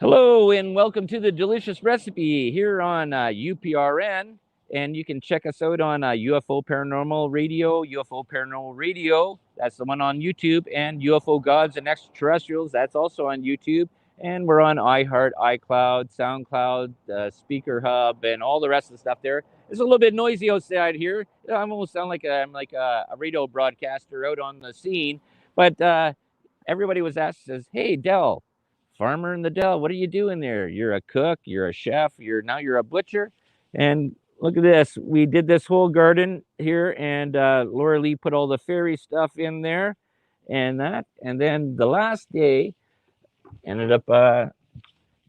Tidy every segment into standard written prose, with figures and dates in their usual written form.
Hello and welcome to the Delicious Recipe here on UPRN. And you can check us out on UFO Paranormal Radio, UFO Paranormal Radio. That's the one on YouTube. And UFO Gods and Extraterrestrials. That's also on YouTube. And we're on iHeart, iCloud, SoundCloud, Speaker Hub, and all the rest of the stuff there. It's a little bit noisy outside here. I almost sound like I'm like a radio broadcaster out on the scene. But everybody was asked, says, "Hey, Del, farmer in the Dell, what are you doing there? You're a cook, you're a chef, you're a butcher." And look at this. We did this whole garden here, and Laura Lee put all the fairy stuff in there and that. And then the last day ended up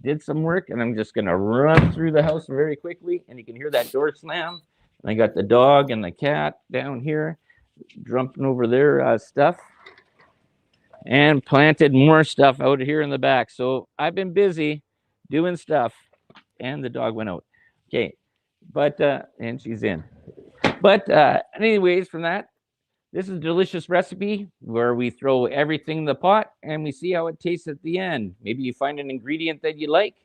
did some work, and I'm just gonna run through the house very quickly, and you can hear that door slam. And I got the dog and the cat down here jumping over their stuff, and planted more stuff out here in the back. So I've been busy doing stuff, and the dog went out. Okay, but and she's in. But anyways, from that, this is a delicious recipe where we throw everything in the pot and we see how it tastes at the end. Maybe you find an ingredient that you like,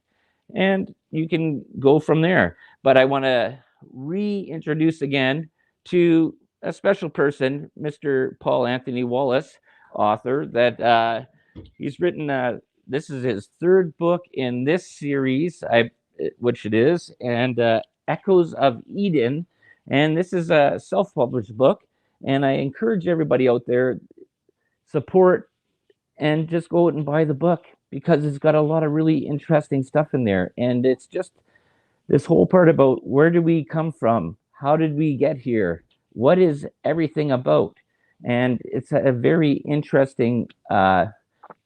and you can go from there. But I want to reintroduce again to a special person, Mr. Paul Anthony Wallis, author, that he's written. This is his third book in this series, which it is, and Echoes of Eden. And this is a self-published book. And I encourage everybody out there, support and just go out and buy the book, because it's got a lot of really interesting stuff in there. And it's just this whole part about where do we come from? How did we get here? What is everything about? And it's a very interesting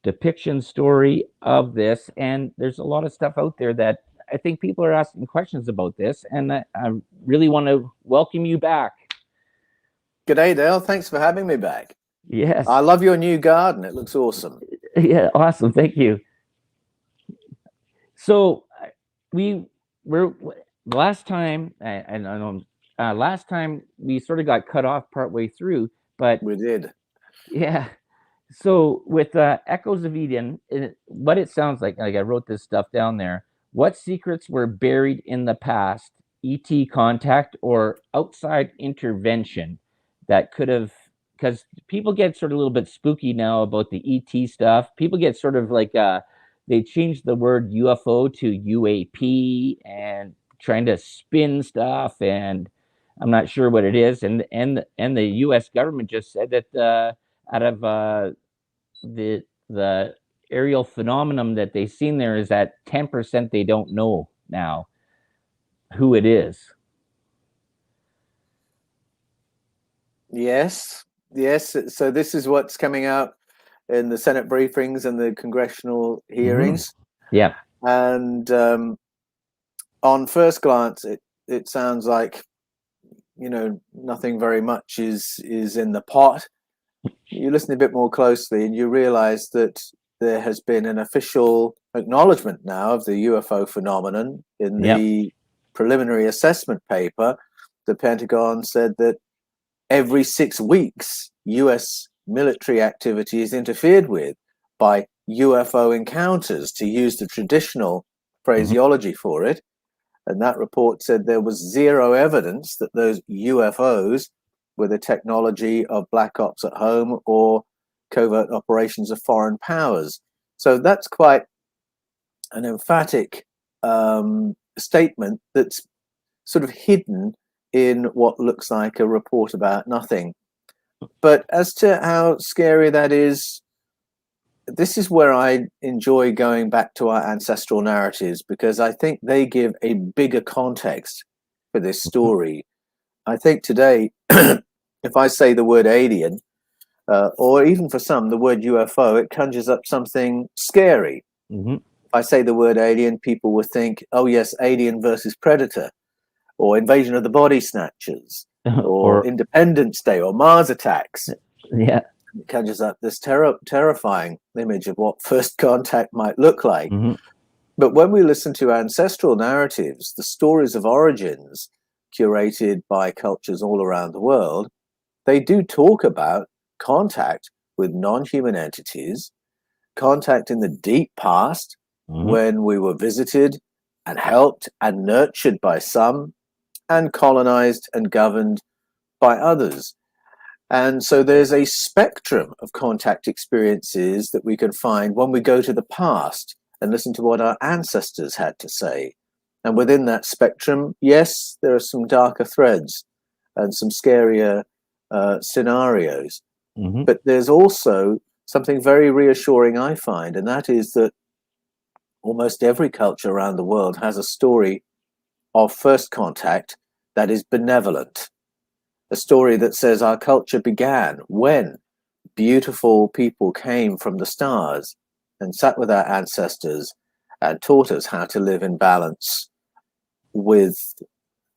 depiction story of this. And there's a lot of stuff out there that I think people are asking questions about this. And I really want to welcome you back. G'day, Dale. Thanks for having me back. Yes. I love your new garden. It looks awesome. Yeah, awesome. Thank you. So we were last time, last time we sort of got cut off partway through, but we did. Yeah. So with Echoes of Eden, what it sounds like I wrote this stuff down there. What secrets were buried in the past? ET contact or outside intervention that could have, because people get sort of a little bit spooky now about the ET stuff. People get sort of like they changed the word UFO to UAP and trying to spin stuff, and I'm not sure what it is. And the U.S. government just said that out of the aerial phenomenon that they've seen there is that 10% they don't know now who it is. Yes. So this is what's coming out in the Senate briefings and the congressional hearings. Mm-hmm. Yeah. And on first glance, it sounds like, nothing very much is in the pot. You listen a bit more closely and you realize that there has been an official acknowledgement now of the UFO phenomenon. In the preliminary assessment paper, the Pentagon said that every 6 weeks, U.S. military activity is interfered with by UFO encounters, to use the traditional phraseology for it. And that report said there was zero evidence that those UFOs were the technology of black ops at home or covert operations of foreign powers. So that's quite an emphatic statement that's sort of hidden in what looks like a report about nothing. But as to how scary that is, this is where I enjoy going back to our ancestral narratives, because I think they give a bigger context for this story. I think today, if I say the word alien, or even for some, the word UFO, it conjures up something scary. Mm-hmm. If I say the word alien, people will think, oh yes, Alien versus Predator, or Invasion of the Body Snatchers, or Independence Day, or Mars Attacks. Yeah. It conjures up this terrifying image of what first contact might look like. Mm-hmm. But when we listen to ancestral narratives, the stories of origins curated by cultures all around the world, they do talk about contact with non-human entities, contact in the deep past when we were visited and helped and nurtured by some and colonized and governed by others. And so there's a spectrum of contact experiences that we can find when we go to the past and listen to what our ancestors had to say. And within that spectrum, yes, there are some darker threads and some scarier scenarios. But there's also something very reassuring, I find, and that is that almost every culture around the world has a story of first contact that is benevolent. A story that says our culture began when beautiful people came from the stars and sat with our ancestors and taught us how to live in balance with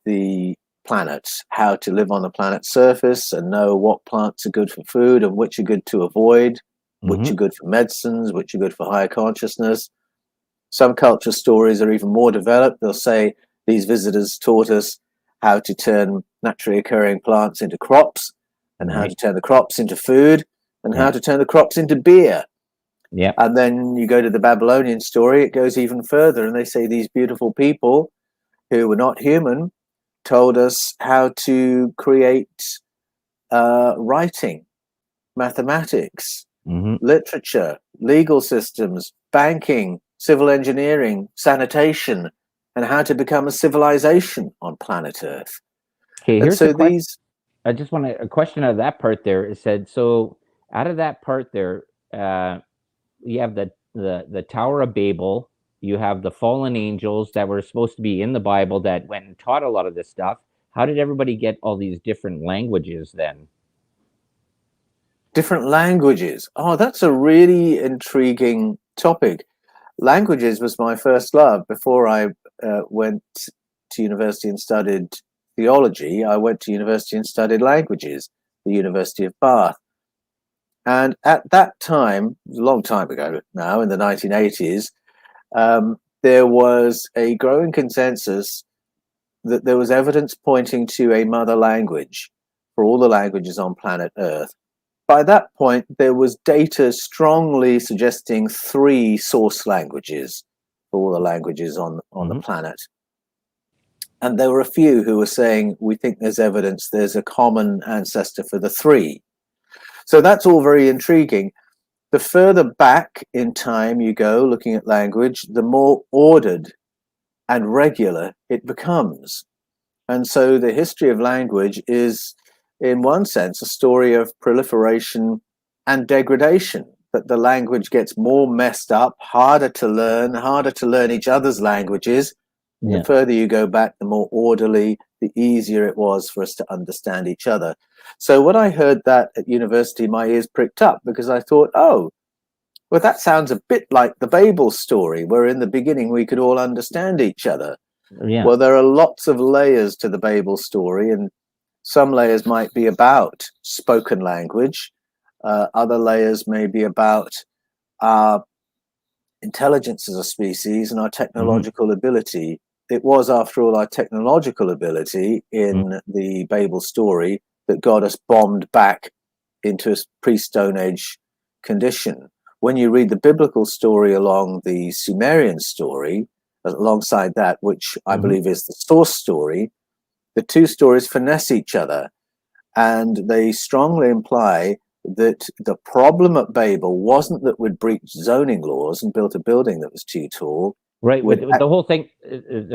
the planet, how to live on the planet's surface and know what plants are good for food and which are good to avoid, which are good for medicines, which are good for higher consciousness. Some culture stories are even more developed. They'll say these visitors taught us how to turn naturally occurring plants into crops and how to turn the crops into food and how to turn the crops into beer. And then you go to the Babylonian story, it goes even further, and they say these beautiful people who were not human told us how to create writing, mathematics, literature, legal systems, banking, civil engineering, sanitation, and how to become a civilization on planet Earth. Okay, And here's so a question. these, I just want a question out of that part there. It said, so out of that part there, you have the Tower of Babel, you have the fallen angels that were supposed to be in the Bible that went and taught a lot of this stuff. How did everybody get all these different languages then? different languages. Oh, that's a really intriguing topic. Languages was my first love. Before I went to university and studied theology, I went to university and studied languages, the University of Bath. And at that time, a long time ago now, in the 1980s, there was a growing consensus that there was evidence pointing to a mother language for all the languages on planet Earth. By that point, there was data strongly suggesting 3 source languages for all the languages on the planet. And there were a few who were saying, we think there's evidence there's a common ancestor for the 3. So that's all very intriguing. The further back in time you go looking at language, the more ordered and regular it becomes. And so the history of language is, in one sense, a story of proliferation and degradation, that the language gets more messed up, harder to learn each other's languages. The further you go back, the more orderly, the easier it was for us to understand each other. So when I heard that at university, my ears pricked up because I thought, oh, well, that sounds a bit like the Babel story, where in the beginning we could all understand each other. Well, there are lots of layers to the Babel story, and some layers might be about spoken language. Other layers may be about our intelligence as a species and our technological ability. It was, after all, our technological ability in the Babel story that got us bombed back into a pre-Stone Age condition. When you read the biblical story along the Sumerian story, alongside that, which I believe is the source story, the 2 stories finesse each other, and they strongly imply that the problem at Babel wasn't that we'd breached zoning laws and built a building that was too tall. Right. With the whole thing,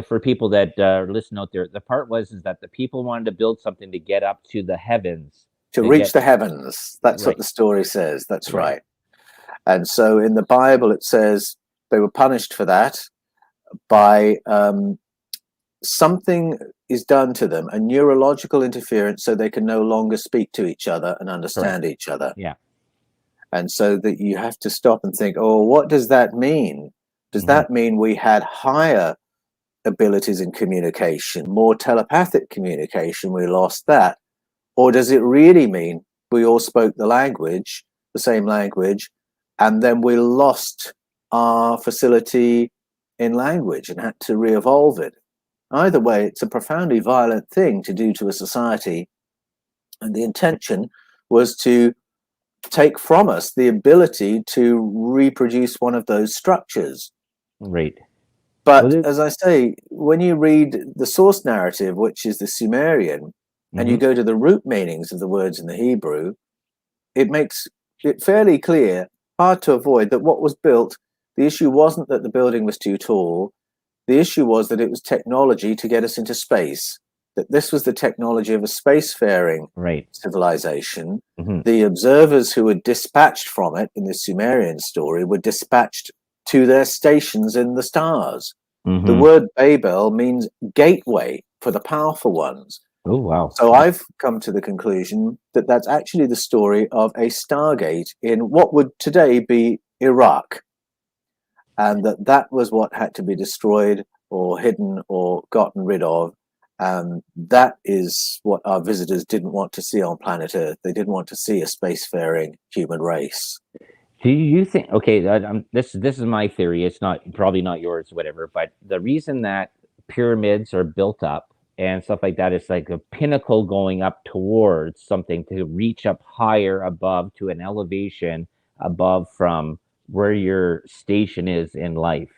for people that listen out there, the part was is that the people wanted to build something to get up to the heavens. To reach the heavens. That's what the story says. That's right. And so in the Bible, it says they were punished for that by something is done to them, a neurological interference, so they can no longer speak to each other and understand each other. And so that you have to stop and think, oh, what does that mean? Does that mean we had higher abilities in communication, more telepathic communication? We lost that. Or does it really mean we all spoke the language, the same language, and then we lost our facility in language and had to re-evolve it? Either way, it's a profoundly violent thing to do to a society. And the intention was to take from us the ability to reproduce one of those structures. Right. But Well, as I say, when you read the source narrative, which is the Sumerian, and you mm-hmm. go to the root meanings of the words in the Hebrew, it makes it fairly clear, hard to avoid, that what was built, the issue wasn't that the building was too tall. The issue was that it was technology to get us into space, that this was the technology of a spacefaring Right. civilization. Mm-hmm. The observers who were dispatched from it in the Sumerian story were dispatched to their stations in the stars. The Mm-hmm. word Babel means gateway for the powerful ones. Oh, wow. So I've come to the conclusion that that's actually the story of a stargate in what would today be Iraq, and that was what had to be destroyed or hidden or gotten rid of. And that is what our visitors didn't want to see on planet Earth. They didn't want to see a spacefaring human race. Do you think? Okay, this is my theory. It's not probably not yours, whatever. But the reason that pyramids are built up and stuff like that is like a pinnacle going up towards something to reach up higher above to an elevation above from where your station is in life.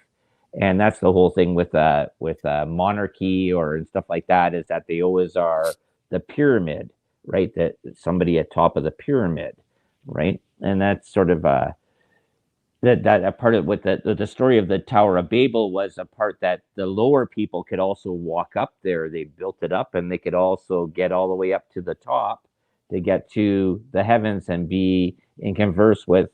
And that's the whole thing with monarchy or and stuff like that, is that they always are the pyramid, right? That somebody at top of the pyramid, right? And that's sort of that a part of what the story of the Tower of Babel was, a part that the lower people could also walk up there. They built it up, and they could also get all the way up to the top to get to the heavens and be and converse with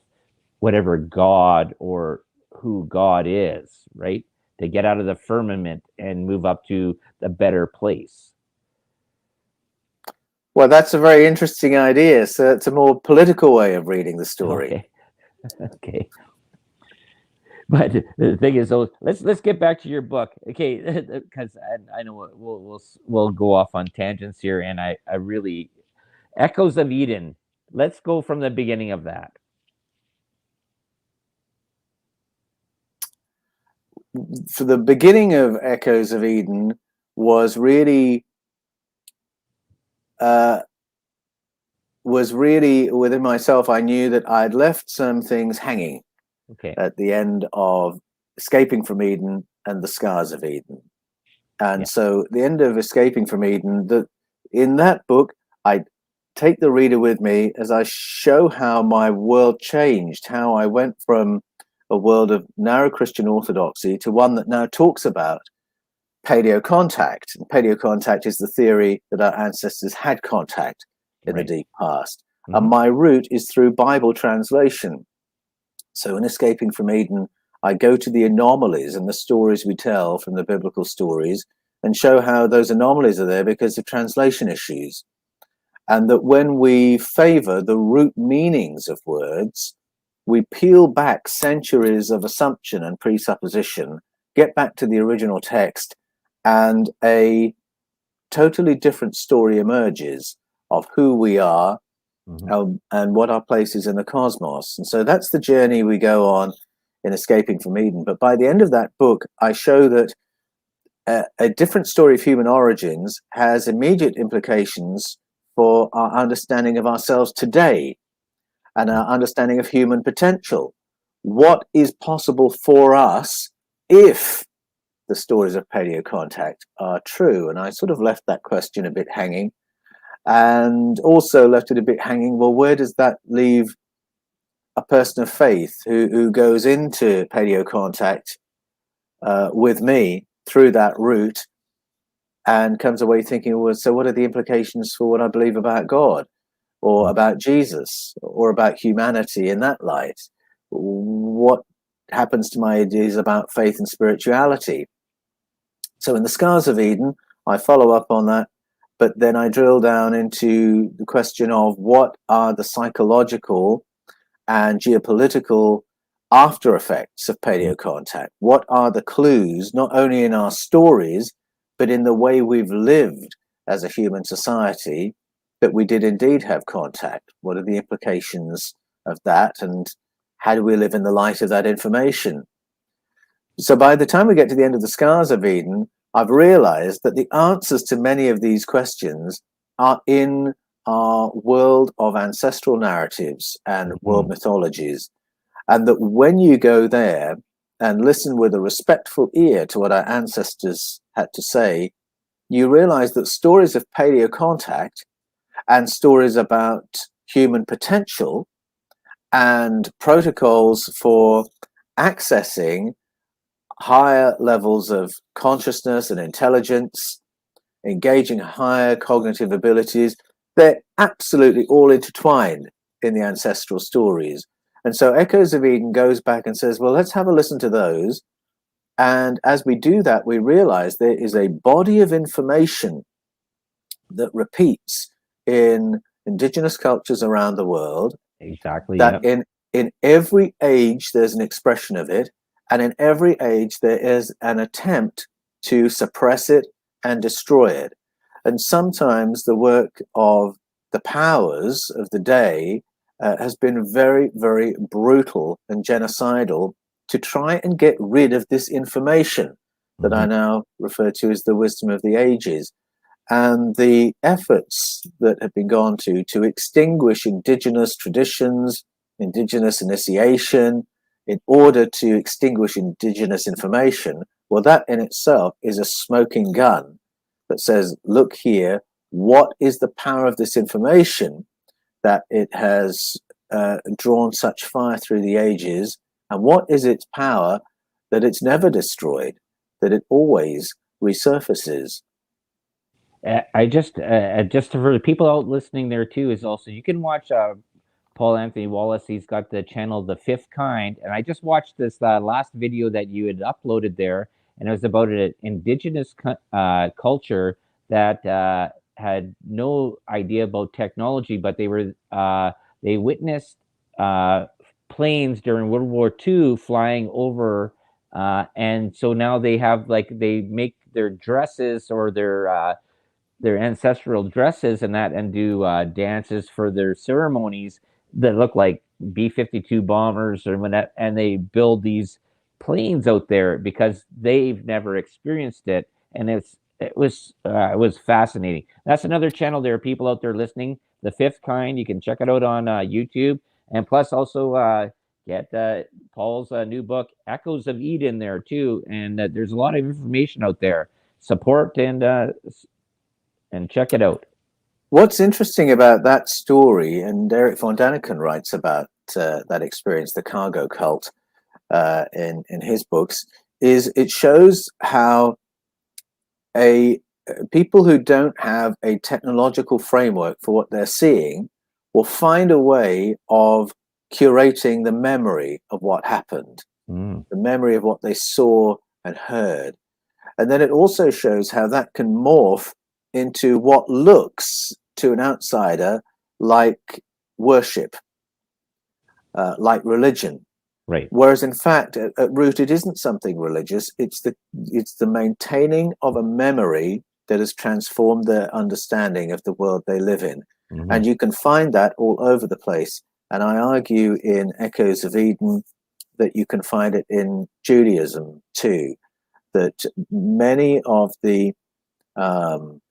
whatever God or who God is, right? To get out of the firmament and move up to the better place. Well, that's a very interesting idea. So it's a more political way of reading the story. Okay. Okay. But the thing is, though, let's get back to your book, okay? Because I know we'll go off on tangents here, and I really Echoes of Eden. Let's go from the beginning of that. For the beginning of Echoes of Eden was really within myself. I knew that I'd left some things hanging Okay. at the end of Escaping from Eden and the Scars of Eden. And Yeah. so at the end of Escaping from Eden, in that book, I take the reader with me as I show how my world changed, how I went from a world of narrow Christian orthodoxy to one that now talks about paleocontact. And paleocontact is the theory that our ancestors had contact in Right. the deep past. Mm-hmm. And my route is through Bible translation. So in Escaping from Eden, I go to the anomalies and the stories we tell from the biblical stories and show how those anomalies are there because of translation issues. And that when we favor the root meanings of words, we peel back centuries of assumption and presupposition, get back to the original text, and a totally different story emerges of who we are, and what our place is in the cosmos. And so that's the journey we go on in Escaping from Eden. But by the end of that book, I show that a different story of human origins has immediate implications for our understanding of ourselves today and our understanding of human potential. What is possible for us if the stories of paleocontact are true? And I sort of left that question a bit hanging, and also left it a bit hanging. Well, where does that leave a person of faith who goes into paleocontact with me through that route and comes away thinking, well, so what are the implications for what I believe about God or about Jesus or about humanity in that light? What happens to my ideas about faith and spirituality? So in the Scars of Eden, I follow up on that, but then I drill down into the question of what are the psychological and geopolitical after effects of paleocontact? What are the clues, not only in our stories, but in the way we've lived as a human society, that we did indeed have contact? What are the implications of that? And how do we live in the light of that information? So by the time we get to the end of the Scars of Eden, I've realized that the answers to many of these questions are in our world of ancestral narratives and world mythologies. And that when you go there, and listen with a respectful ear to what our ancestors had to say, you realize that stories of paleo contact and stories about human potential and protocols for accessing higher levels of consciousness and intelligence, engaging higher cognitive abilities, they're absolutely all intertwined in the ancestral stories. And so Echoes of Eden goes back and says, well, let's have a listen to those. And as we do that, we realize there is a body of information that repeats in indigenous cultures around the world. Exactly. That Yeah. in every age there's an expression of it, and in every age there is an attempt to suppress it and destroy it. And sometimes the work of the powers of the day has been very, very brutal and genocidal to try and get rid of this information that I now refer to as the wisdom of the ages. And the efforts that have been gone to extinguish indigenous traditions, indigenous initiation, in order to extinguish indigenous information, well, that in itself is a smoking gun that says, look here, what is the power of this information that it has drawn such fire through the ages, and what is its power that it's never destroyed, that it always resurfaces? I just for the people out listening there too is also you can watch Paul Anthony Wallis. He's got the channel The Fifth Kind, and I just watched this last video that you had uploaded there, and it was about an indigenous culture that had no idea about technology, but they witnessed planes during World War II flying over, and so now they have they make their dresses or their ancestral dresses and that, and do dances for their ceremonies that look like B-52 bombers or when that, and they build these planes out there because they've never experienced it, and it was fascinating. That's another channel. There are people out there listening. The Fifth Kind. You can check it out on YouTube, and plus also get Paul's new book, Echoes of Eden, there too. And there's a lot of information out there. Support and check it out. What's interesting about that story, and Eric von Daniken writes about that experience, the cargo cult, in his books, is it shows how people who don't have a technological framework for what they're seeing will find a way of curating the memory of what happened, the memory of what they saw and heard. And then it also shows how that can morph into what looks to an outsider like worship, like religion. Right. Whereas in fact, at root, it isn't something religious. It's the maintaining of a memory that has transformed their understanding of the world they live in. And you can find that all over the place. And I argue in Echoes of Eden that you can find it in Judaism too, that many of the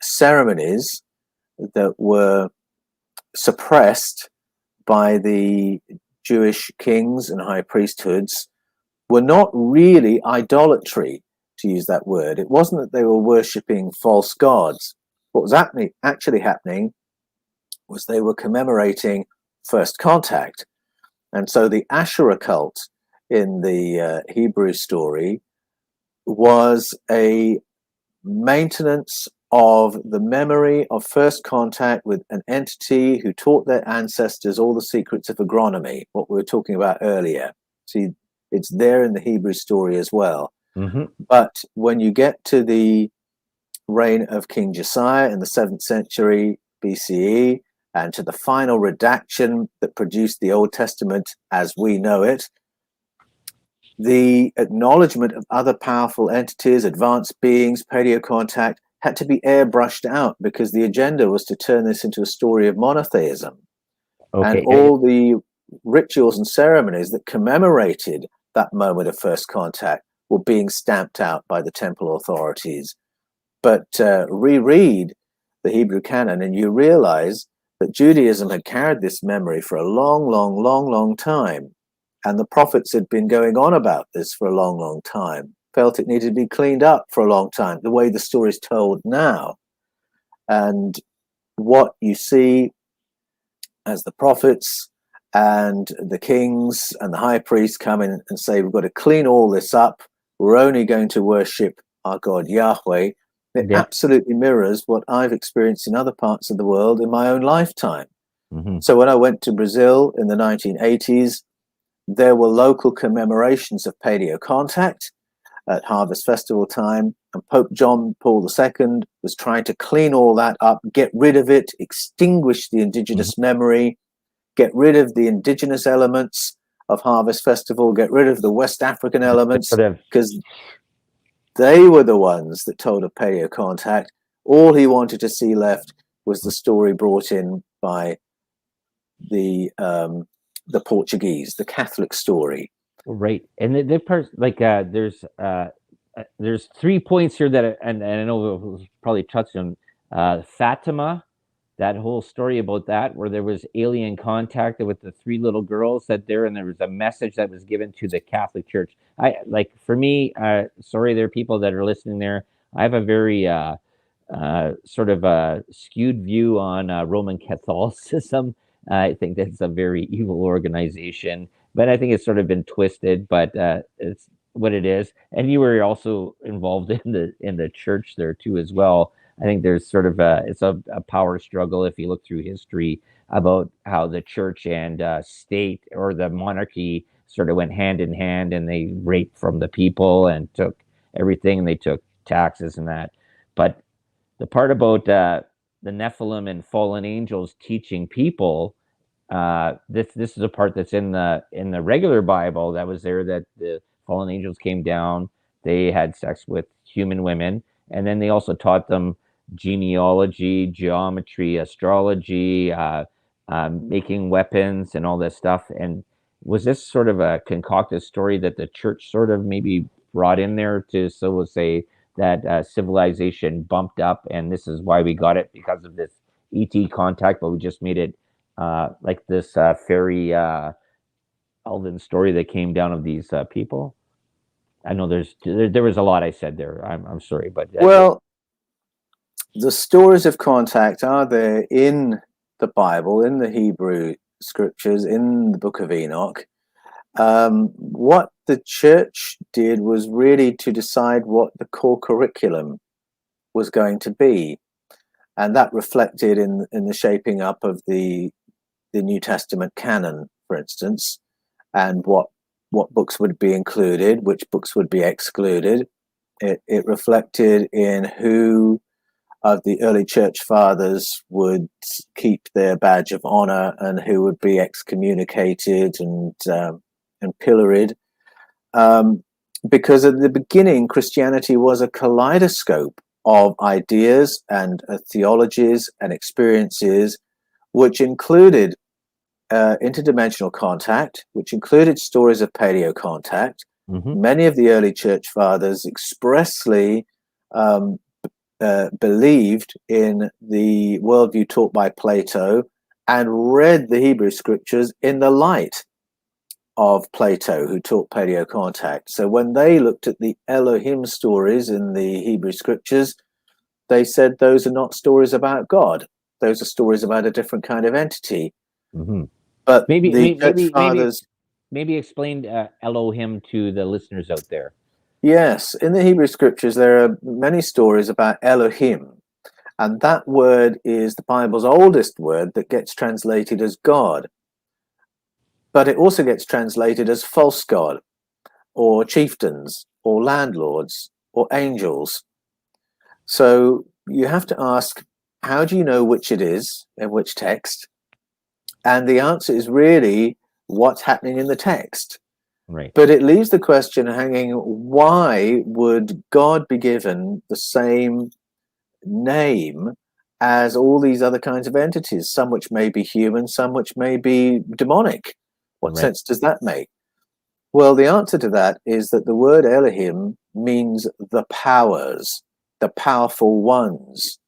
ceremonies that were suppressed by the Jewish kings and high priesthoods were not really idolatry, to use that word. It wasn't that they were worshipping false gods. What was actually happening was they were commemorating first contact. And so the Asherah cult in the Hebrew story was a maintenance of the memory of first contact with an entity who taught their ancestors all the secrets of agronomy, what we were talking about earlier. See, it's there in the Hebrew story as well. But when you get to the reign of King Josiah in the 7th century BCE, and to the final redaction that produced the Old Testament as we know it, the acknowledgement of other powerful entities, advanced beings, paleo contact, had to be airbrushed out because the agenda was to turn this into a story of monotheism. And all the rituals and ceremonies that commemorated that moment of first contact were being stamped out by the temple authorities. But reread the Hebrew canon and you realize that Judaism had carried this memory for a long, long, long, long time. And the prophets had been going on about this for a long, long time, felt it needed to be cleaned up for a long time, the way the story is told now. And what you see as the prophets and the kings and the high priests come in and say, we've got to clean all this up. We're only going to worship our God Yahweh. It absolutely mirrors what I've experienced in other parts of the world in my own lifetime. So when I went to Brazil in the 1980s, there were local commemorations of paleo contact at harvest festival time, and Pope John Paul II was trying to clean all that up, get rid of it, extinguish the indigenous memory, get rid of the indigenous elements of harvest festival, get rid of the West African elements, because they were the ones that told of paleo contact. All he wanted to see left was the story brought in by the Portuguese, the Catholic story. Right, and the part, like, there's 3 points here that, and I know we'll probably touch on Fatima, that whole story about that, where there was alien contact with the 3 little girls that there, and there was a message that was given to the Catholic Church. I like, for me, sorry, there are people that are listening there. I have a very sort of a skewed view on Roman Catholicism. I think that's a very evil organization, but I think it's sort of been twisted. But it's what it is. And you were also involved in the church there too as well. I think there's sort of it's a power struggle if you look through history about how the church and state or the monarchy sort of went hand in hand, and they raped from the people and took everything, and they took taxes and that. But the part about the Nephilim and fallen angels teaching people, this is a part that's in the regular Bible that was there, that the fallen angels came down, they had sex with human women, and then they also taught them genealogy, geometry, astrology, making weapons, and all this stuff. And was this sort of a concocted story that the church sort of maybe brought in there to, so we'll say, that civilization bumped up, and this is why we got it, because of this ET contact, but we just made it like this fairy elven story that came down of these people? I know there was a lot I said there. I'm sorry, but well, the stories of contact are there in the Bible, in the Hebrew scriptures, in the Book of Enoch. What the church did was really to decide what the core curriculum was going to be, and that reflected in the shaping up of the New Testament canon, for instance, and what books would be included, which books would be excluded. It reflected in who of the early church fathers would keep their badge of honor and who would be excommunicated and pilloried. Because at the beginning, Christianity was a kaleidoscope of ideas and theologies and experiences, which included interdimensional contact, which included stories of paleo contact. Many of the early church fathers expressly believed in the worldview taught by Plato and read the Hebrew scriptures in the light of Plato, who taught paleo contact. So when they looked at the Elohim stories in the Hebrew scriptures, they said those are not stories about God. Those are stories about a different kind of entity. But maybe explain Elohim to the listeners out there. Yes, in the Hebrew scriptures, there are many stories about Elohim. And that word is the Bible's oldest word that gets translated as God. But it also gets translated as false god, or chieftains, or landlords, or angels. So you have to ask, how do you know which it is in which text? And the answer is really what's happening in the text. Right. But it leaves the question hanging, why would God be given the same name as all these other kinds of entities, some which may be human, some which may be demonic? What sense does that make? Well, the answer to that is that the word Elohim means the powers, the powerful ones.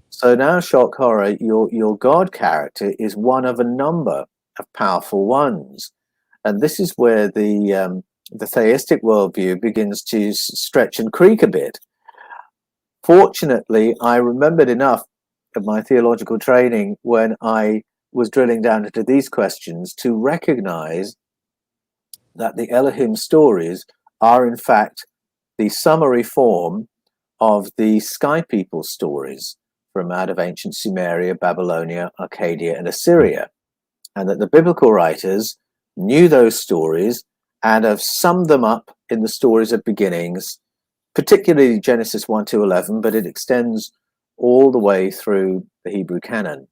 So now, shock horror, your God character is one of a number of powerful ones. And this is where the theistic worldview begins to stretch and creak a bit. Fortunately, I remembered enough of my theological training when I was drilling down into these questions to recognize that the Elohim stories are, in fact, the summary form of the Sky People stories from out of ancient Sumeria, Babylonia, Arcadia, and Assyria, and that the biblical writers knew those stories and have summed them up in the stories of beginnings, particularly Genesis 1 to 11, but it extends all the way through the Hebrew canon.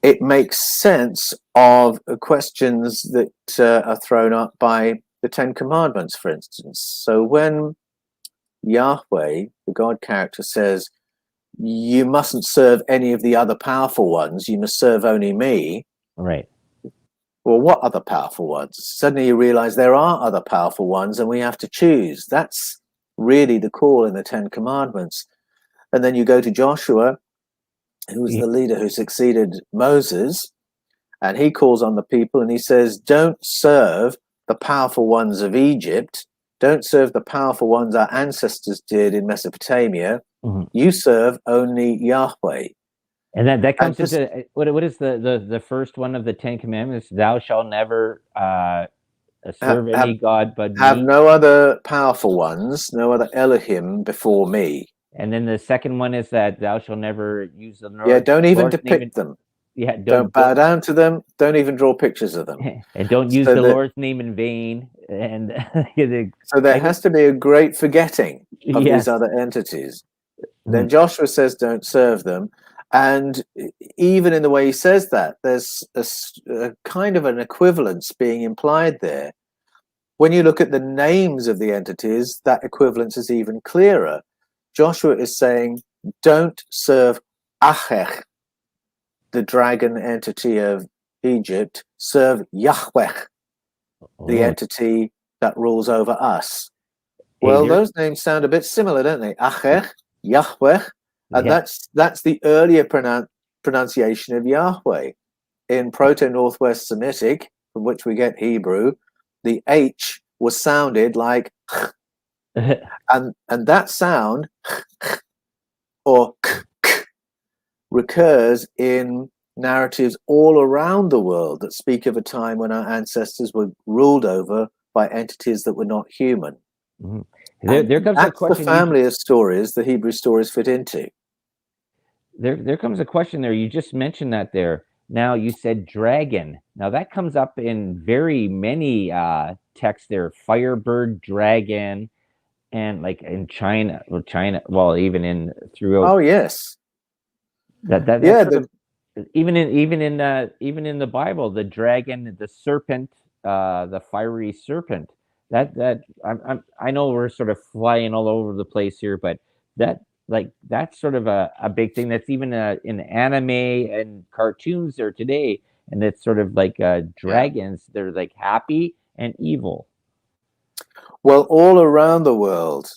It makes sense of questions that are thrown up by the Ten Commandments, for instance. So when Yahweh, the God character, says, you mustn't serve any of the other powerful ones, you must serve only me. Right. Well, what other powerful ones? Suddenly you realize there are other powerful ones and we have to choose. That's really the call in the Ten Commandments. And then you go to Joshua, who was the leader who succeeded Moses, and he calls on the people and he says, don't serve the powerful ones of Egypt. Don't serve the powerful ones our ancestors did in Mesopotamia. Mm-hmm. You serve only Yahweh. And that comes into what is the first one of the Ten Commandments? Thou shalt never serve any god but have me. no other powerful ones, no other Elohim before me. And then the second one is that thou shalt never use the Lord. Don't even Lord's depict them. Yeah, don't bow down to them. Don't even draw pictures of them. And don't use the Lord's name in vain. And so there has to be a great forgetting of these other entities. Then Joshua says, don't serve them. And even in the way he says that, there's a kind of an equivalence being implied there. When you look at the names of the entities, that equivalence is even clearer. Joshua is saying, don't serve Achech, the dragon entity of Egypt, serve Yahweh, the entity that rules over us. Well, those names sound a bit similar, don't they? Achech, Yahweh, and that's the earlier pronunciation of Yahweh. In Proto-Northwest Semitic, from which we get Hebrew, the H was sounded like and that sound or recurs in narratives all around the world that speak of a time when our ancestors were ruled over by entities that were not human. Mm-hmm. There comes that's a question. The family of stories the Hebrew stories fit into. There comes a question there. You just mentioned that there. Now you said dragon. Now that comes up in very many texts there. Firebird, dragon, and like in China, well, even in throughout. Oh yes. Even in the Bible, the dragon, the serpent, the fiery serpent. I know we're sort of flying all over the place here, but that's sort of a big thing. That's even in anime and cartoons there today, and it's sort of like dragons. They're like happy and evil. Well, all around the world,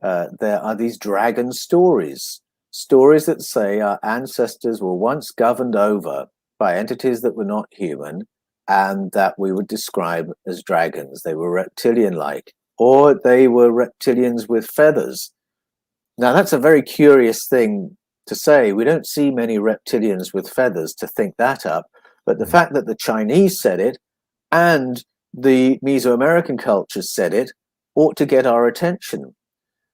there are these dragon stories that say our ancestors were once governed over by entities that were not human and that we would describe as dragons. They were reptilian-like, or they were reptilians with feathers. Now, that's a very curious thing to say. We don't see many reptilians with feathers to think that up, but the fact that the Chinese said it and the Mesoamerican cultures said it ought to get our attention.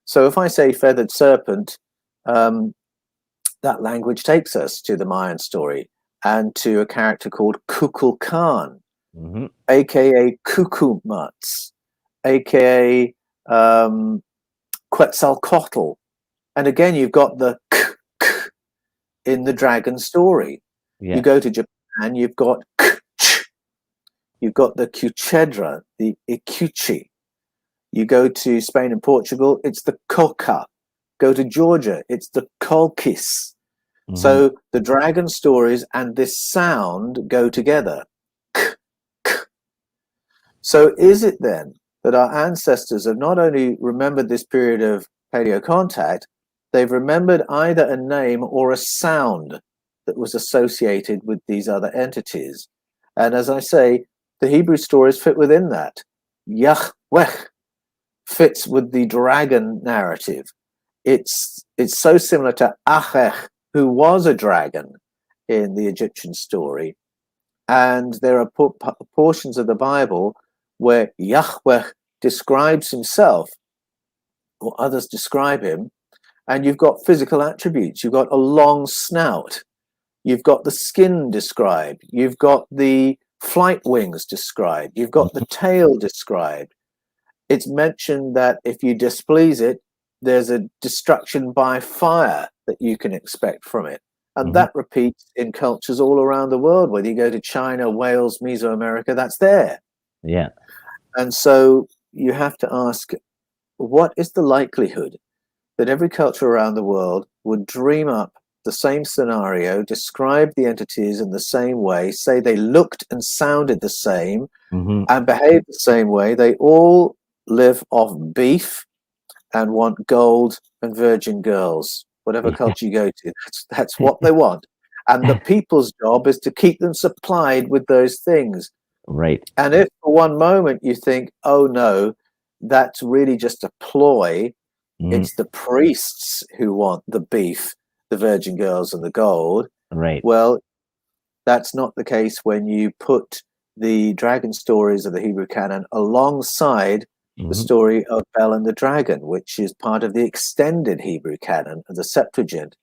So if I say feathered serpent, that language takes us to the Mayan story and to a character called Kukulkan, aka Cucumatz, aka Quetzalcoatl. And again, you've got the k in the dragon story. You go to Japan, you've got you've got the Cuchedra, the Ikuchi. You go to Spain and Portugal, it's the Coca. Go to Georgia, it's the Colchis. So the dragon stories and this sound go together. So is it then that our ancestors have not only remembered this period of paleocontact, they've remembered either a name or a sound that was associated with these other entities? And as I say, the Hebrew stories fit within that. Yahweh fits with the dragon narrative. It's so similar to Achech, who was a dragon in the Egyptian story. And there are portions of the Bible where Yahweh describes himself, or others describe him, and you've got physical attributes. You've got a long snout. You've got the skin described. You've got the flight wings described. You've got the tail described. It's mentioned that if you displease it, there's a destruction by fire that you can expect from it. And that repeats in cultures all around the world. Whether you go to China, Wales, Mesoamerica, that's there. Yeah. And so you have to ask, what is the likelihood that every culture around the world would dream up the same scenario, describe the entities in the same way, say they looked and sounded the same, and behaved the same way? They all live off beef and want gold and virgin girls. Whatever culture you go to, that's what they want. And the people's job is to keep them supplied with those things. Right. And if for one moment you think, oh no, that's really just a ploy, it's the priests who want the beef, the virgin girls, and the gold. Right. Well, that's not the case when you put the dragon stories of the Hebrew canon alongside the story of Bel and the Dragon, which is part of the extended Hebrew canon of the Septuagint.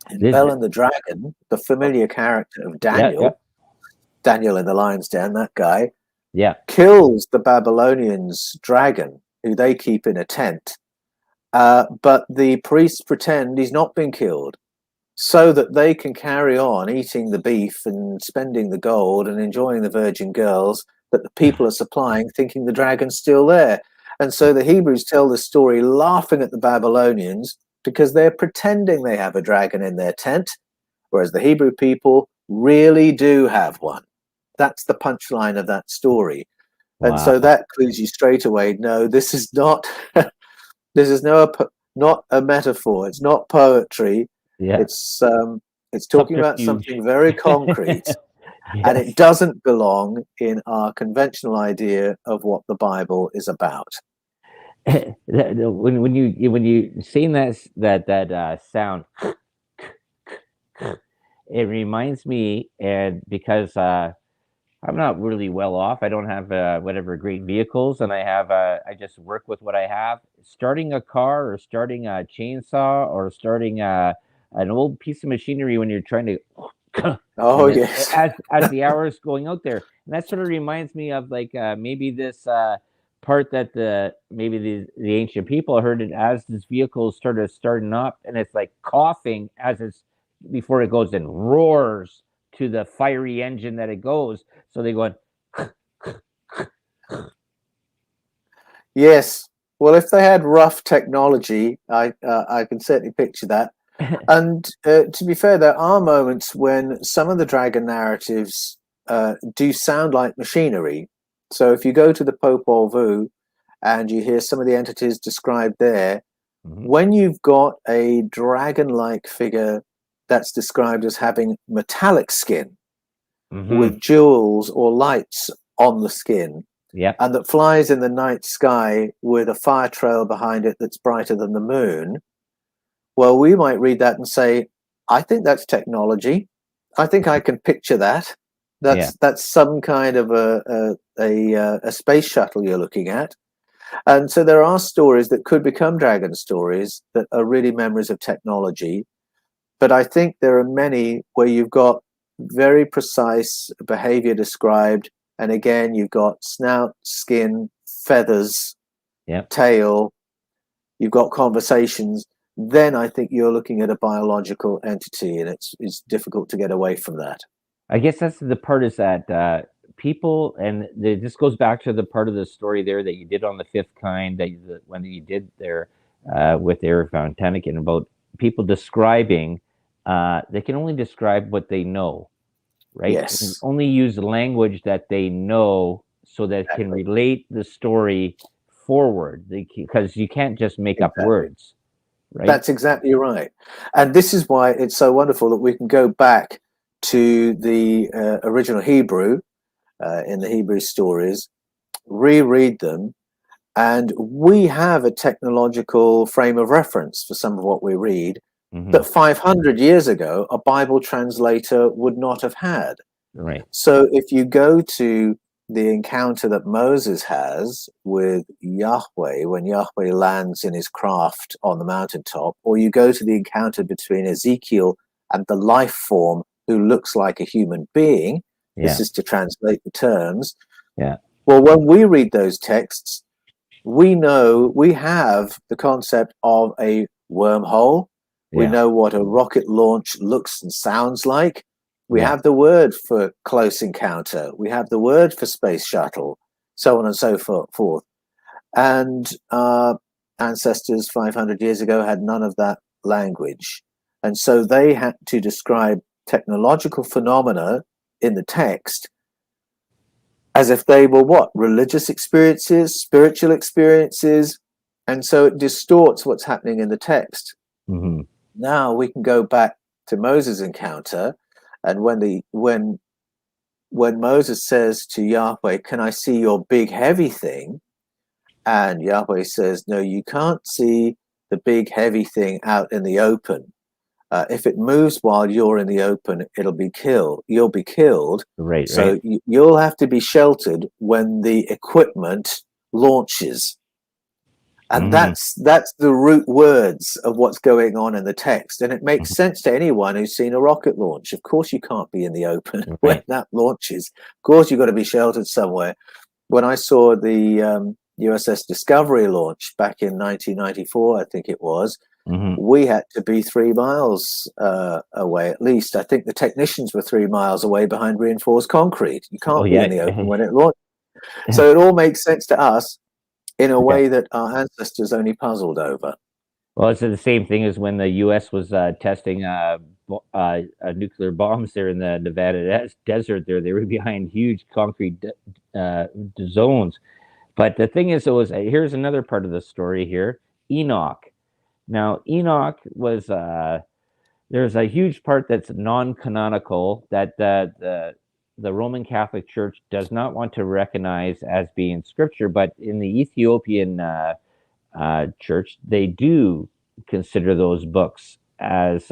In Bel and the Dragon, the familiar character of Daniel, Daniel in the lion's den, that guy, kills the Babylonians' dragon, who they keep in a tent. But the priests pretend he's not been killed, so that they can carry on eating the beef and spending the gold and enjoying the virgin girls that the people are supplying, thinking the dragon's still there. And so the Hebrews tell the story laughing at the Babylonians because they're pretending they have a dragon in their tent, whereas the Hebrew people really do have one. That's the punchline of that story. Wow. And so that clues you straight away, no, this is not this is not a metaphor. It's not poetry. It's talking about something very concrete. And it doesn't belong in our conventional idea of what the Bible is about. when you sing that sound, it reminds me, and because I'm not really well off, I don't have whatever great vehicles, and I just work with what I have. Starting a car, or starting a chainsaw, or starting an old piece of machinery when you're trying to yes, as the hours going out there, and that sort of reminds me of like maybe this part that the ancient people heard it as this vehicle starting up, and it's like coughing as it's before it goes and roars to the fiery engine that it goes. So they go yes. Well, if they had rough technology, I can certainly picture that. And to be fair, there are moments when some of the dragon narratives do sound like machinery. So if you go to the Popol Vuh and you hear some of the entities described there, when you've got a dragon-like figure that's described as having metallic skin with jewels or lights on the skin, and that flies in the night sky with a fire trail behind it that's brighter than the moon, well, we might read that and say, I think that's technology. I think I can picture that. That's some kind of a space shuttle you're looking at. And so there are stories that could become dragon stories that are really memories of technology. But I think there are many where you've got very precise behavior described. And again, you've got snout, skin, feathers, tail, you've got conversations. Then I think you're looking at a biological entity, and it's difficult to get away from that. I guess that's the part, is that people, and this goes back to the part of the story there that you did on the fifth kind, when you did there with Eric Von Däniken, about people describing, they can only describe what they know, right? Yes. And only use language that they know so that it can relate the story forward, because you can't just make up words. Right? That's exactly right. And this is why it's so wonderful that we can go back to the original Hebrew in the Hebrew stories, reread them, and we have a technological frame of reference for some of what we read that 500 years ago a Bible translator would not have had. Right. So if you go to the encounter that Moses has with Yahweh, when Yahweh lands in his craft on the mountaintop, or you go to the encounter between Ezekiel and the life form who looks like a human being, this is to translate the terms. Yeah. Well, when we read those texts, we know we have the concept of a wormhole. We know what a rocket launch looks and sounds like. We have the word for close encounter. We have the word for space shuttle, so on and so forth. And our ancestors 500 years ago had none of that language. And so they had to describe technological phenomena in the text as if they were what? Religious experiences, spiritual experiences. And so it distorts what's happening in the text. Now we can go back to Moses' encounter, and when Moses says to Yahweh, "Can I see your big heavy thing?" and Yahweh says, "No, you can't see the big heavy thing out in the open. If it moves while you're in the open, you'll be killed. Right. So you'll have to be sheltered when the equipment launches." And that's the root words of what's going on in the text. And it makes sense to anyone who's seen a rocket launch. Of course, you can't be in the open when that launches. Of course, you've got to be sheltered somewhere. When I saw the USS Discovery launch back in 1994, I think it was, we had to be 3 miles away at least. I think the technicians were 3 miles away behind reinforced concrete. You can't be in the open when it launched. So it all makes sense to us in a way that our ancestors only puzzled over. Well, it's the same thing as when the U.S. was testing nuclear bombs there in the Nevada desert. They were behind huge concrete zones. But the thing is, here's another part of the story here. Enoch. Now, Enoch was there's a huge part that's non-canonical that the Roman Catholic Church does not want to recognize as being scripture, but in the Ethiopian church, they do consider those books as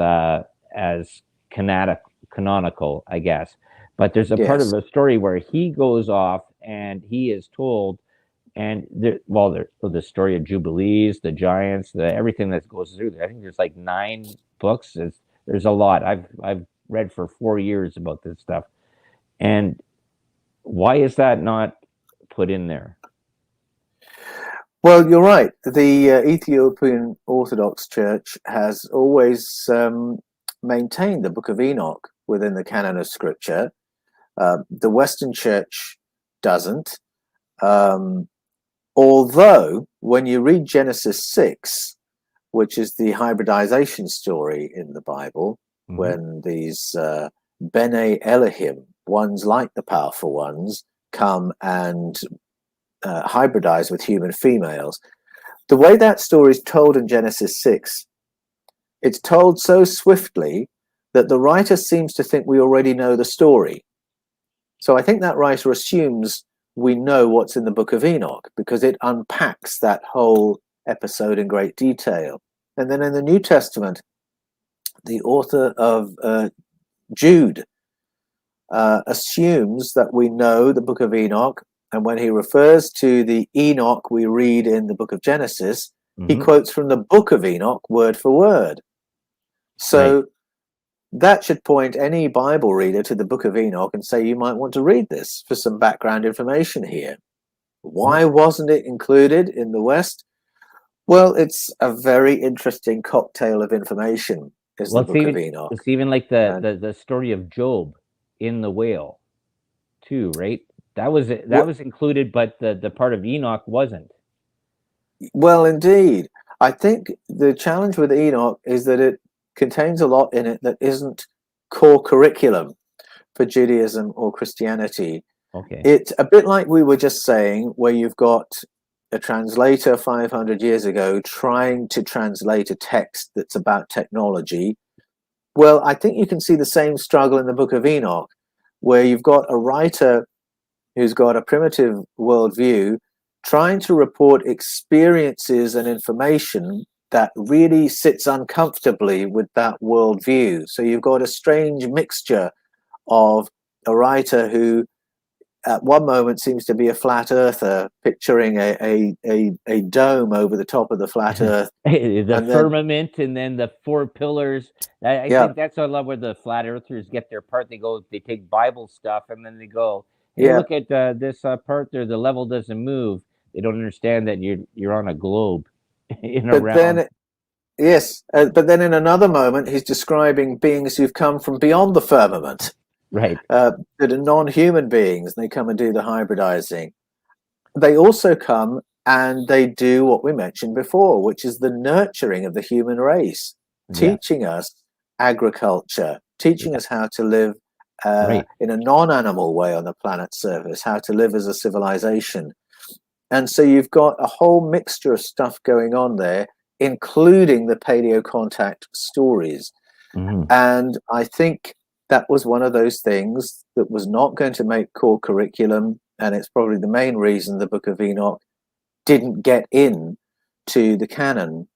canonical, I guess. But there's a part of the story where he goes off and he is told, and the story of Jubilees, the giants, everything that goes through there. I think there's like 9 books. There's a lot. I've read for 4 years about this stuff. And why is that not put in there? Well, you're right. The Ethiopian Orthodox Church has always maintained the Book of Enoch within the canon of Scripture. The Western Church doesn't. Although, when you read Genesis 6, which is the hybridization story in the Bible, when these Bene Elohim, ones like the powerful ones, come and hybridize with human females. The way that story is told in Genesis 6, it's told so swiftly that the writer seems to think we already know the story. So I think that writer assumes we know what's in the Book of Enoch because it unpacks that whole episode in great detail. And then in the New Testament, the author of Jude assumes that we know the Book of Enoch, and when he refers to the Enoch we read in the book of Genesis, he quotes from the Book of Enoch word for word. So that should point any Bible reader to the Book of Enoch and say, you might want to read this for some background information here. Why wasn't it included in the West? Well, it's a very interesting cocktail of information, is the Book of Enoch. It's even like the story of Job in the whale, too, right? That was included, but the part of Enoch wasn't. Well, indeed. I think the challenge with Enoch is that it contains a lot in it that isn't core curriculum for Judaism or Christianity. Okay. It's a bit like we were just saying, where you've got a translator 500 years ago trying to translate a text that's about technology. Well, I think you can see the same struggle in the Book of Enoch, where you've got a writer who's got a primitive worldview trying to report experiences and information that really sits uncomfortably with that worldview. So you've got a strange mixture of a writer who at one moment seems to be a flat earther, picturing a dome over the top of the flat earth. The And then, firmament, and then the four pillars. I yeah, think that's what I love where the flat earthers get their part. They take Bible stuff, and then they go, "Hey, yeah. look at this part there. The level doesn't move." They don't understand that you're on a globe in a But round. then, yes, but then in another moment, he's describing beings who've come from beyond the firmament, Right. that are non-human beings, and they come and do the hybridizing. They also come and they do what we mentioned before, which is the nurturing of the human race, Yes. teaching us agriculture, teaching Yeah. us how to live Right. in a non-animal way on the planet's surface, how to live as a civilization. And so you've got a whole mixture of stuff going on there, including the paleo contact stories. Hmm. And I think that was one of those things that was not going to make core curriculum. And it's probably the main reason the Book of Enoch didn't get in to the canon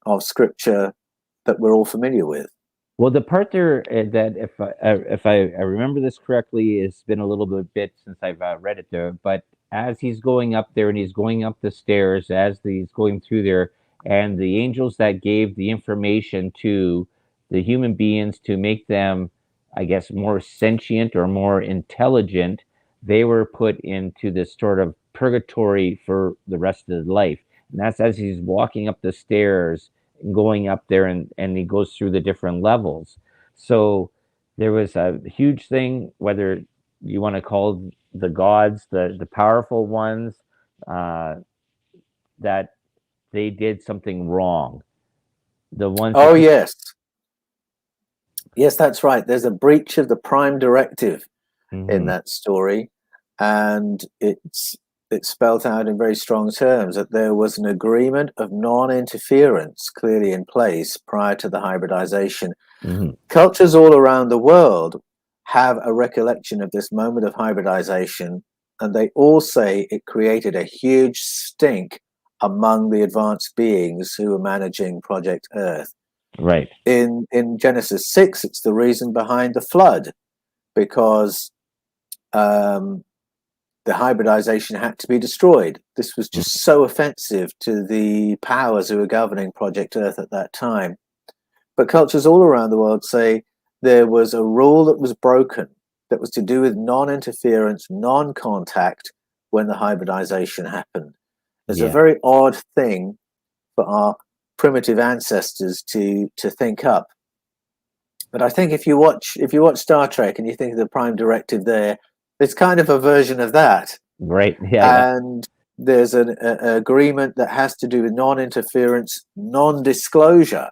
of scripture that we're all familiar with. Well, the part there that if I remember this correctly, it's been a little bit since I've read it there. But as he's going up there and he's going up the stairs, as he's going through there, and the angels that gave the information to the human beings to make them, I guess, more sentient or more intelligent, they were put into this sort of purgatory for the rest of his life. And that's as he's walking up the stairs going up there, and he goes through the different levels. So there was a huge thing, whether you want to call the gods, the powerful ones, uh, that they did something wrong. The ones Oh, that people, yes. Yes, that's right. There's a breach of the prime directive in hmm, that story. And it's spelt out in very strong terms that there was an agreement of non-interference clearly in place prior to the hybridization. hmm, Cultures all around the world have a recollection of this moment of hybridization, and they all say it created a huge stink among the advanced beings who were managing Project Earth. right, In Genesis 6, it's the reason behind the flood, because um, the hybridization had to be destroyed. This was just so offensive to the powers who were governing Project Earth at that time. But cultures all around the world say there was a rule that was broken that was to do with non-interference, non-contact when the hybridization happened. It's a yeah, very odd thing for our primitive ancestors to think up. But I think if you watch Star Trek and you think of the prime directive there, it's kind of a version of that. right, yeah, yeah, And there's an agreement that has to do with non-interference, non-disclosure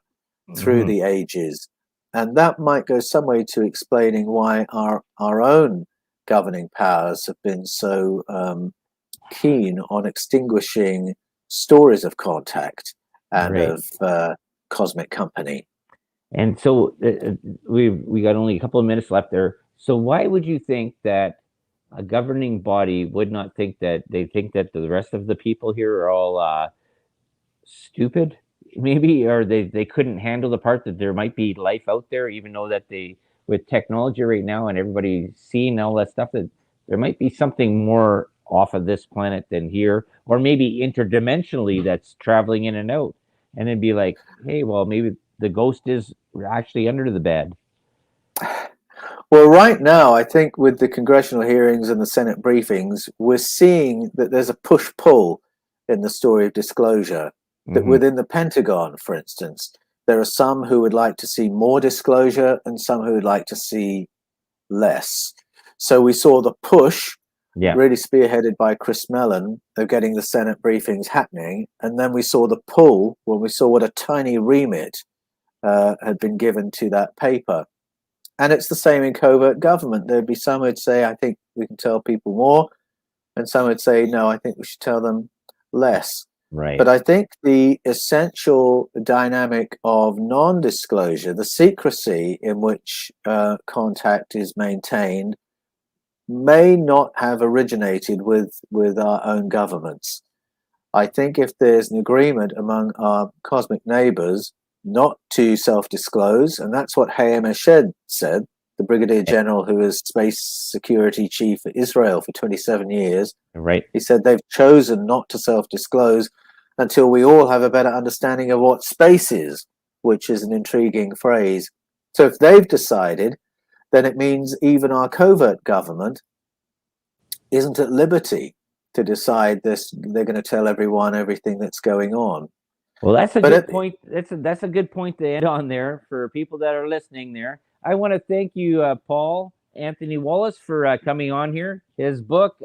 through hmm, the ages, and that might go some way to explaining why our own governing powers have been so keen on extinguishing stories of contact and right. of cosmic company. And so we got only a couple of minutes left there. So why would you think that a governing body would not think that they think that the rest of the people here are all stupid, maybe, or they couldn't handle the part that there might be life out there, even though that they, with technology right now and everybody seeing all that stuff, that there might be something more off of this planet than here, or maybe interdimensionally that's traveling in and out, and then be like, hey, well, maybe the ghost is actually under the bed. Well, right now, I think with the congressional hearings and the Senate briefings, we're seeing that there's a push-pull in the story of disclosure. That Hmm. within the Pentagon, for instance, there are some who would like to see more disclosure and some who would like to see less. So we saw the push, Yeah. really spearheaded by Chris Mellon, of getting the Senate briefings happening. And then we saw the pull when we saw what a tiny remit had been given to that paper. And it's the same in covert government. There'd be some who'd say, I think we can tell people more. And some would say, no, I think we should tell them less. Right. But I think the essential dynamic of non-disclosure, the secrecy in which contact is maintained, may not have originated with our own governments. I think if there's an agreement among our cosmic neighbors not to self-disclose, and that's what Hayam Eshed said, the Brigadier General who was Space Security Chief for Israel for 27 years. Right. He said they've chosen not to self-disclose until we all have a better understanding of what space is, which is an intriguing phrase. So if they've decided, then it means even our covert government isn't at liberty to decide this. They're going to tell everyone everything that's going on. Well, that's a But good point. That's a good point to end on there for people that are listening there. I want to thank you, Paul Anthony Wallis, for coming on here. His book,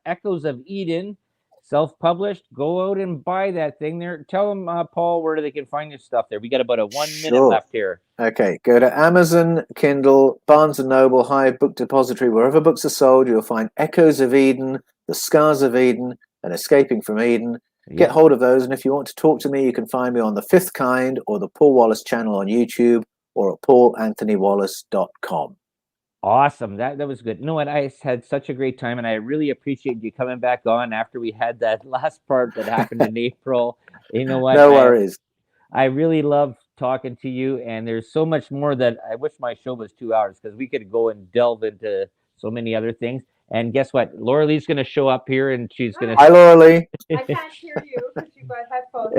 Echoes of Eden, self-published. Go out and buy that thing there. Tell them, Paul, where they can find your stuff there. We got about a 1 minute sure. left here. Okay, go to Amazon, Kindle, Barnes & Noble, Hive Book Depository, wherever books are sold, you'll find Echoes of Eden, The Scars of Eden, and Escaping from Eden. Get hold of those, and if you want to talk to me, you can find me on The Fifth Kind or the Paul Wallis channel on YouTube or at paulanthonywallis.com. Awesome. That was good. You know what? I had such a great time, and I really appreciate you coming back on after we had that last part that happened in April. You know what? No worries. I really love talking to you, and there's so much more that I wish my show was 2 hours because we could go and delve into so many other things. And guess what? Laura Lee's going to show up here, and she's going to. Hi, Laura Lee. I can't hear you because you've got headphones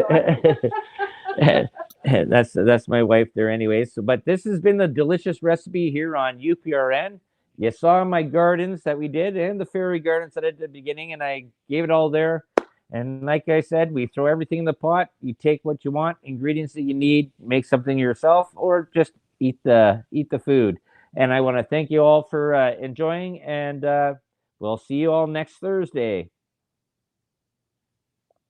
on. That's my wife there, anyways. So, but this has been the delicious recipe here on UPRN. You saw my gardens that we did and the fairy gardens that I did at the beginning, and I gave it all there. And like I said, we throw everything in the pot. You take what you want, ingredients that you need, make something yourself, or just eat the food. And I want to thank you all for enjoying, and we'll see you all next Thursday.